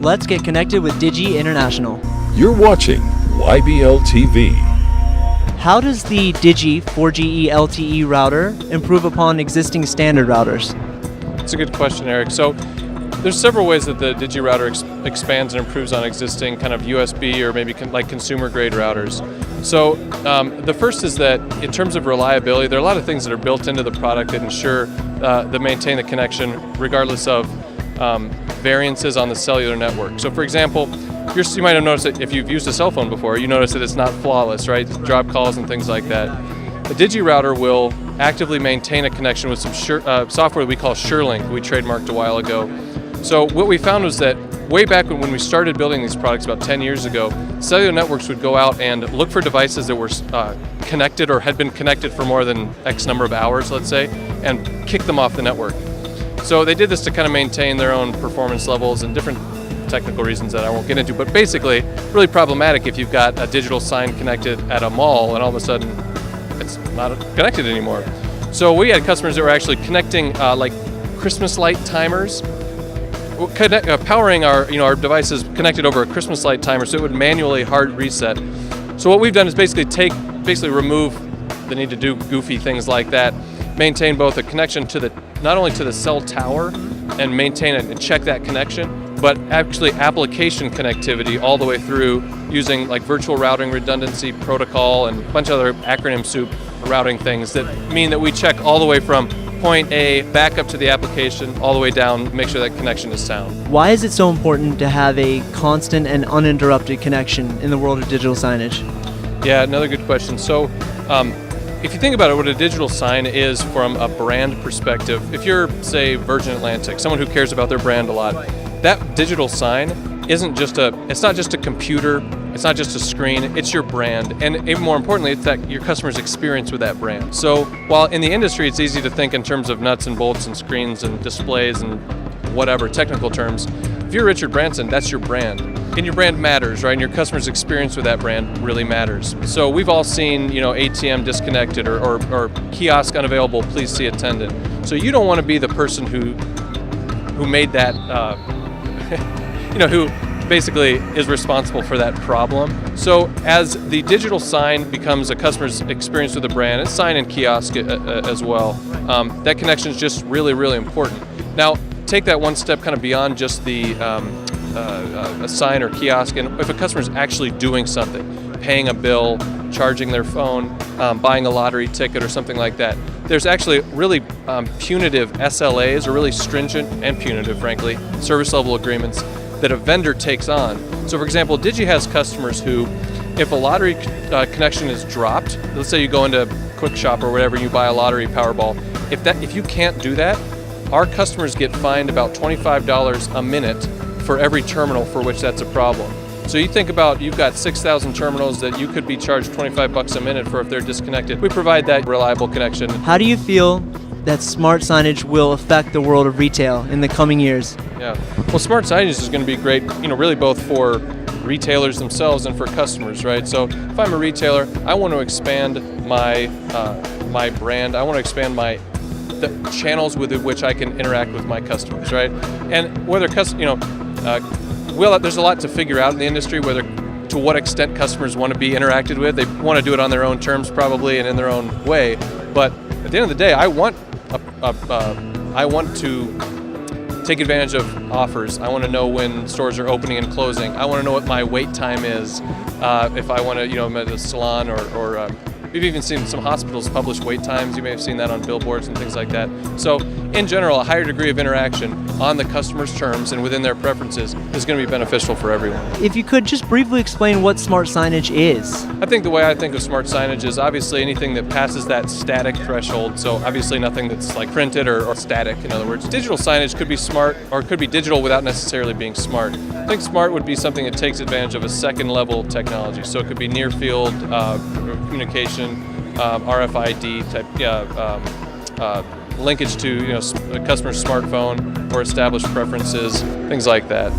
Let's get connected with DIGI International. You're watching YBL TV. How does the DIGI 4G LTE router improve upon existing standard routers? That's a good question, Eric. So there's several ways that the DIGI router expands and improves on existing kind of USB or maybe like consumer grade routers. So the first is that in terms of reliability, there are a lot of things that are built into the product that ensure that maintain the connection regardless of variances on the cellular network. So for example, you might have noticed that if you've used a cell phone before, you notice that it's not flawless, right? Drop calls and things like that. The DIGI router will actively maintain a connection with some software that we call SureLink, we trademarked a while ago. So what we found was that way back when we started building these products about 10 years ago, cellular networks would go out and look for devices that were connected or had been connected for more than X number of hours, let's say, and kick them off the network. So they did this to kind of maintain their own performance levels and different technical reasons that I won't get into, but basically really problematic if you've got a digital sign connected at a mall and all of a sudden it's not connected anymore. So we had customers that were actually connecting like Christmas light timers, powering our devices connected over a Christmas light timer, so it would manually hard reset. So what we've done is basically remove the need to do goofy things like that, maintain both a connection to not only to the cell tower and maintain it and check that connection, but actually application connectivity all the way through using like virtual routing redundancy protocol and a bunch of other acronym soup routing things that mean that we check all the way from point A back up to the application, all the way down, make sure that connection is sound. Why is it so important to have a constant and uninterrupted connection in the world of digital signage? Yeah, another good question. So if you think about it, what a digital sign is from a brand perspective, if you're, say, Virgin Atlantic, someone who cares about their brand a lot, that digital sign it's not just a computer, it's not just a screen, it's your brand. And even more importantly, it's that your customer's experience with that brand. So while in the industry it's easy to think in terms of nuts and bolts and screens and displays and whatever technical terms, if you're Richard Branson, that's your brand. And your brand matters, right? And your customer's experience with that brand really matters. So we've all seen, ATM disconnected or kiosk unavailable, please see attendant. So you don't want to be the person who made that, who basically is responsible for that problem. So as the digital sign becomes a customer's experience with the brand, and sign and kiosk as well, that connection is just really, really important. Now, take that one step kind of beyond just the a sign or kiosk, and if a customer's actually doing something, paying a bill, charging their phone, buying a lottery ticket or something like that, there's actually really punitive SLAs, or really stringent and punitive, frankly, service level agreements that a vendor takes on. So for example, DIGI has customers who, if a lottery connection is dropped, let's say you go into Quick Shop or whatever, you buy a lottery Powerball, if you can't do that, our customers get fined about $25 a minute for every terminal for which that's a problem. So you think about, you've got 6,000 terminals that you could be charged $25 a minute for if they're disconnected. We provide that reliable connection. How do you feel that smart signage will affect the world of retail in the coming years? Yeah, well, smart signage is going to be great, really both for retailers themselves and for customers, right? So if I'm a retailer, I want to expand my brand. I want to expand the channels with which I can interact with my customers, right? And whether there's a lot to figure out in the industry, to what extent customers want to be interacted with. They want to do it on their own terms probably and in their own way. But at the end of the day, I want to take advantage of offers. I want to know when stores are opening and closing. I want to know what my wait time is. If I want to, I'm at a salon or we've even seen some hospitals publish wait times. You may have seen that on billboards and things like that. So in general, a higher degree of interaction on the customer's terms and within their preferences is going to be beneficial for everyone. If you could just briefly explain what smart signage is. I think the way I think of smart signage is obviously anything that passes that static threshold. So obviously nothing that's like printed or static, in other words. Digital signage could be smart or could be digital without necessarily being smart. I think smart would be something that takes advantage of a second level technology. So it could be near field communication, RFID type linkage to a customer's smartphone or established preferences, things like that.